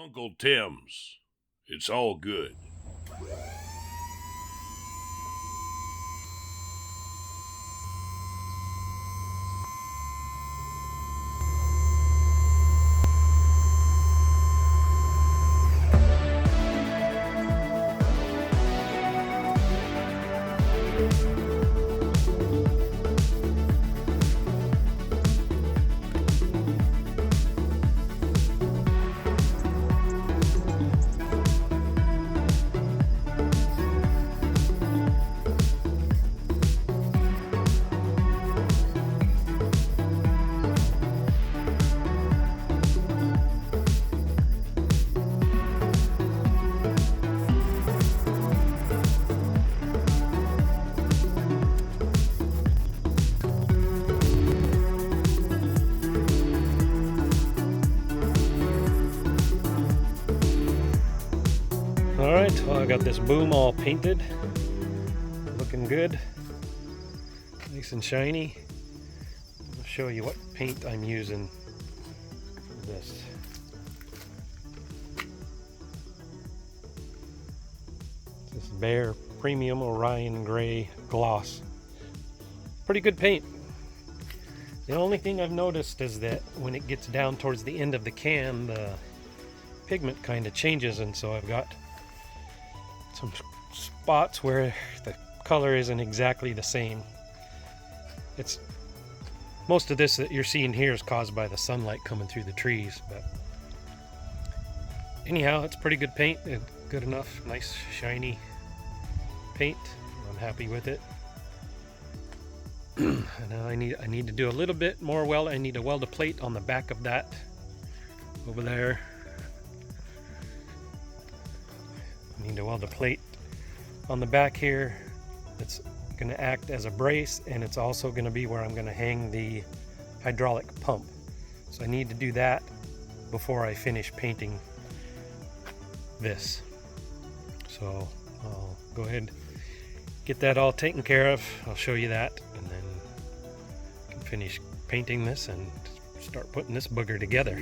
Uncle Tim's. It's all good. Alright, well, I got this boom all painted, looking good, nice and shiny. I'll show you what paint I'm using for this. This Bear Premium Orion Gray Gloss. Pretty good paint. The only thing I've noticed is that when it gets down towards the end of the can, the pigment kind of changes, and so I've got some spots where the color isn't exactly the same. It's most of this that you're seeing here is caused by the sunlight coming through the trees, but anyhow, it's pretty good paint. Good enough, nice shiny paint. I'm happy with it. Now I need to do a little bit more weld. I need to weld a plate on the back of that over there. I need to weld a plate on the back here. It's going to act as a brace, and it's also going to be where I'm going to hang the hydraulic pump. So I need to do that before I finish painting this. So I'll go ahead and get that all taken care of. I'll show you that, and then I can finish painting this and start putting this booger together.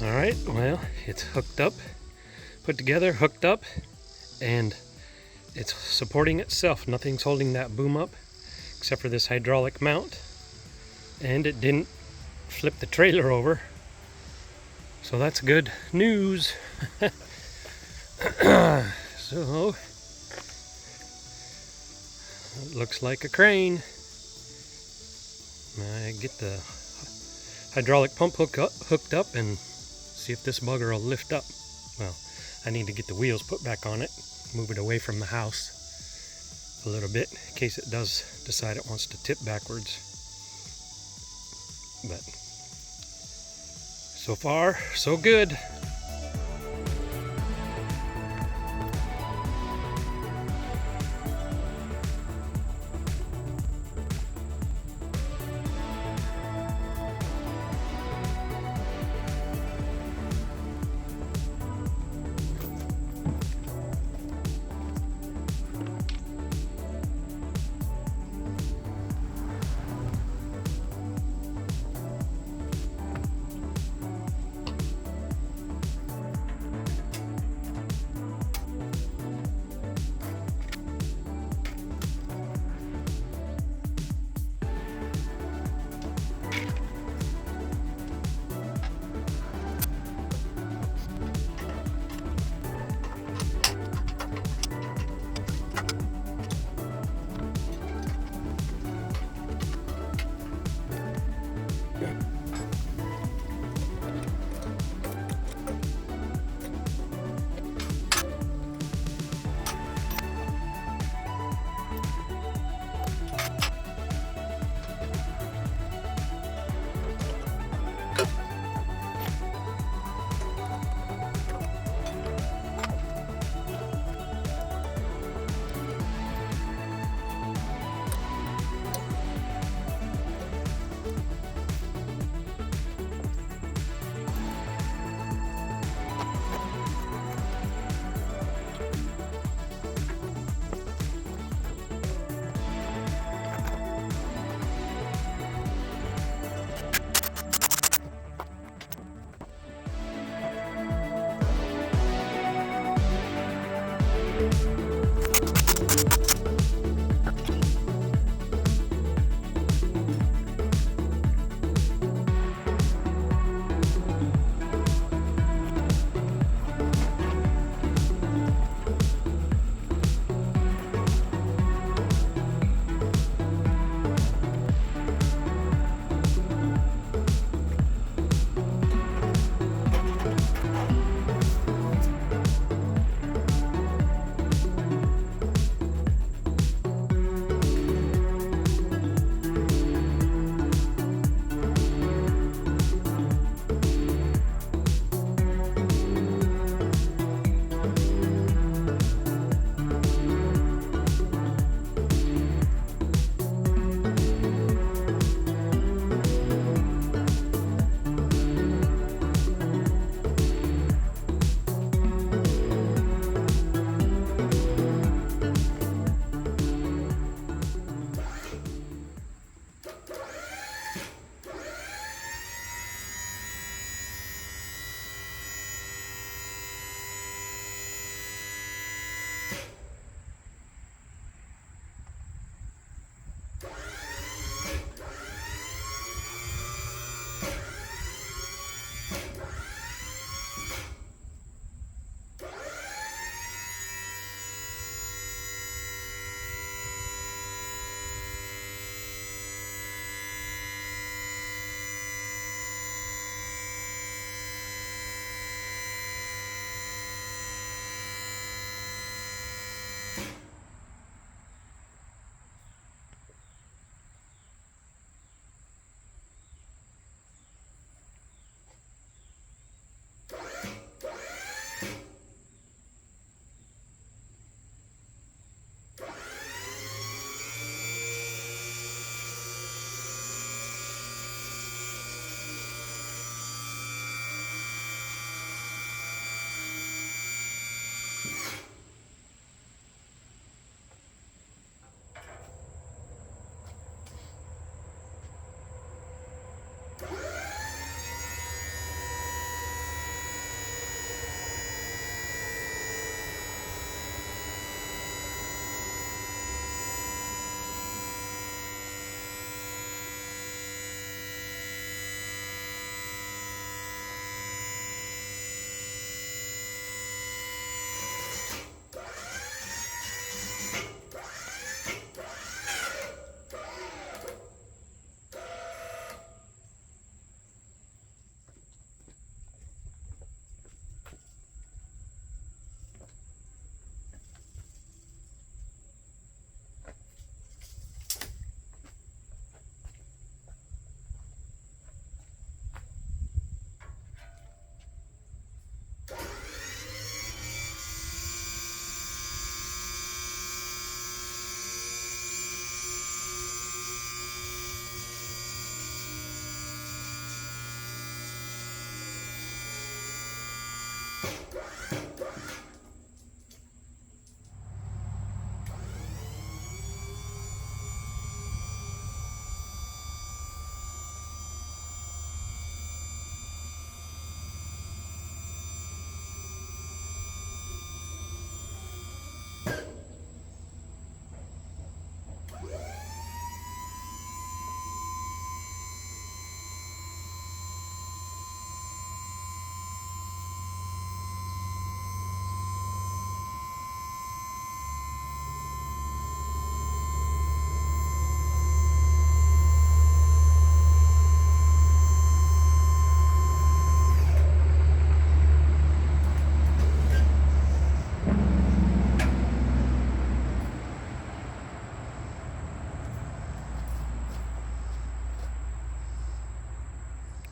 Alright, well, it's hooked up, put together, hooked up, and it's supporting itself. Nothing's holding that boom up except for this hydraulic mount. And it didn't flip the trailer over. So that's good news. So, it looks like a crane. I get the hydraulic pump hooked up and see if this bugger will lift up. Well, I need to get the wheels put back on it, move it away from the house a little bit in case it does decide it wants to tip backwards. But so far, so good.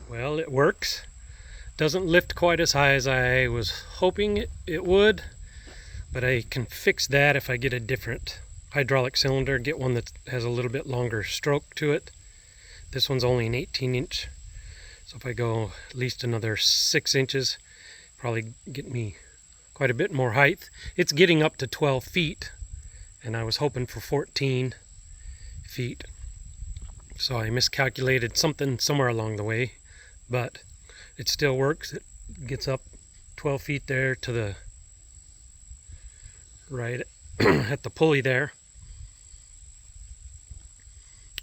Well, it works. Doesn't lift quite as high as I was hoping it would, but I can fix that if I get a different hydraulic cylinder, get one that has a little bit longer stroke to it. This one's only an 18-inch, so if I go at least another 6 inches, probably get me quite a bit more height. It's getting up to 12 feet, and I was hoping for 14 feet. So I miscalculated something somewhere along the way, but it still works. It gets up 12 feet there to the right at the pulley there.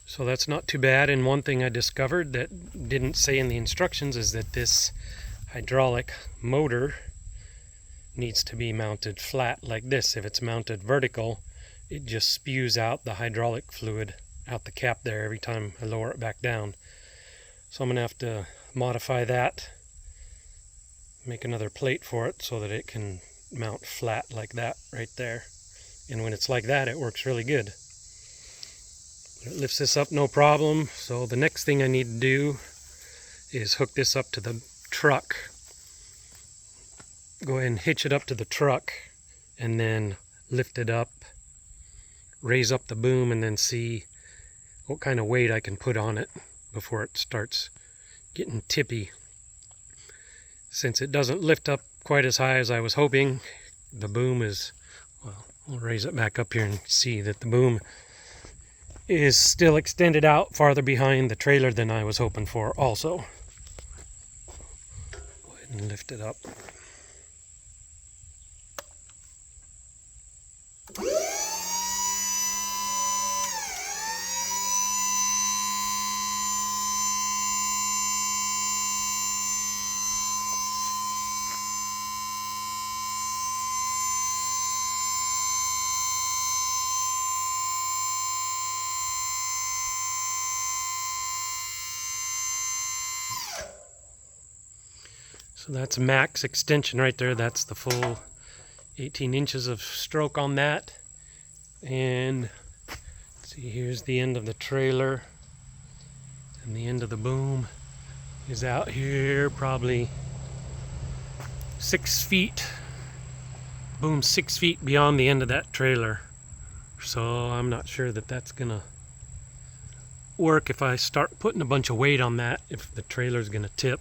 So that's not too bad. And one thing I discovered that didn't say in the instructions is that this hydraulic motor needs to be mounted flat like this. If it's mounted vertical, it just spews out the hydraulic fluid out the cap there every time I lower it back down. So I'm going to have to modify that, make another plate for it so that it can mount flat like that right there. And when it's like that, it works really good. It lifts this up no problem. So the next thing I need to do is hook this up to the truck. Go ahead and hitch it up to the truck and then lift it up, raise up the boom, and then see what kind of weight I can put on it before it starts getting tippy. Since it doesn't lift up quite as high as I was hoping, the boom is, well, I'll raise it back up here and see that the boom is still extended out farther behind the trailer than I was hoping for also. Go ahead and lift it up. So that's max extension right there. That's the full 18 inches of stroke on that. And see, here's the end of the trailer, and the end of the boom is out here probably 6 feet. Boom, 6 feet beyond the end of that trailer. So I'm not sure that that's gonna work if I start putting a bunch of weight on that, if the trailer's gonna tip.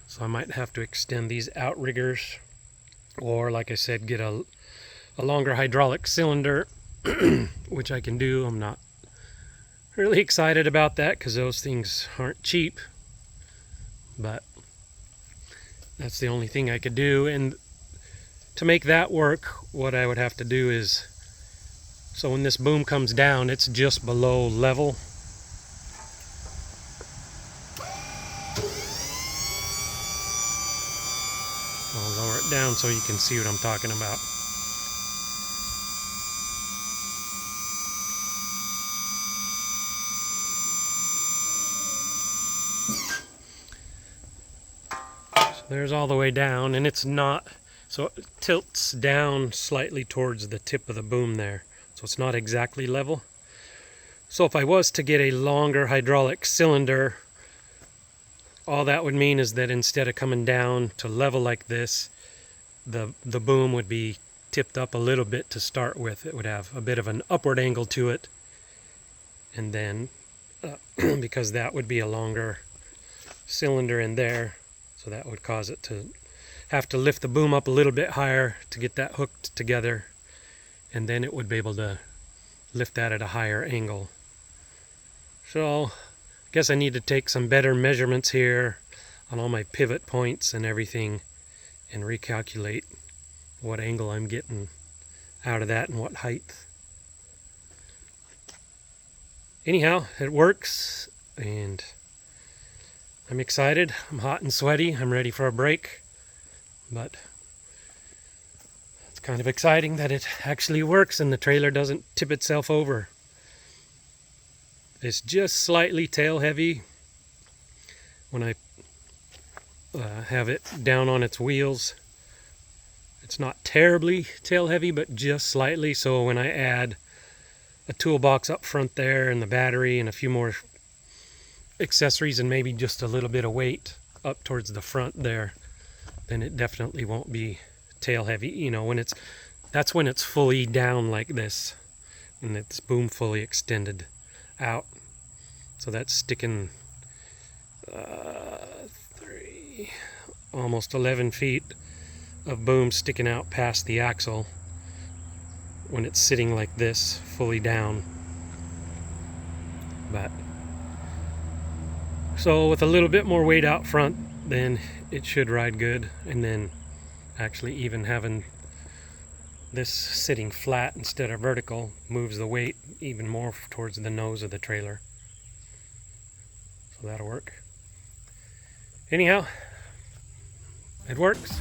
So I might have to extend these outriggers, or like I said, get a longer hydraulic cylinder, which I can do. I'm not really excited about that because those things aren't cheap, but that's the only thing I could do. And to make that work, what I would have to do is, so when this boom comes down, it's just below level. I'll lower it down so you can see what I'm talking about. So there's all the way down, and it's not, so it tilts down slightly towards the tip of the boom there. So it's not exactly level. So if I was to get a longer hydraulic cylinder, all that would mean is that instead of coming down to level like this, the boom would be tipped up a little bit to start with. It would have a bit of an upward angle to it, and then because that would be a longer cylinder in there, so that would cause it to have to lift the boom up a little bit higher to get that hooked together, and then it would be able to lift that at a higher angle. So I guess I need to take some better measurements here on all my pivot points and everything and recalculate what angle I'm getting out of that and what height. Anyhow, it works, and I'm excited. I'm hot and sweaty. I'm ready for a break, but it's kind of exciting that it actually works and the trailer doesn't tip itself over. It's just slightly tail heavy when I have it down on its wheels. It's not terribly tail heavy, but just slightly, so when I add a toolbox up front there and the battery and a few more accessories and maybe just a little bit of weight up towards the front there, then it definitely won't be tail heavy. You know, that's when it's fully down like this and it's boom fully extended out. So that's sticking almost 11 feet of boom sticking out past the axle when it's sitting like this, fully down. But so with a little bit more weight out front, then it should ride good. And then actually even having this sitting flat instead of vertical moves the weight even more towards the nose of the trailer. So that'll work. Anyhow, it works.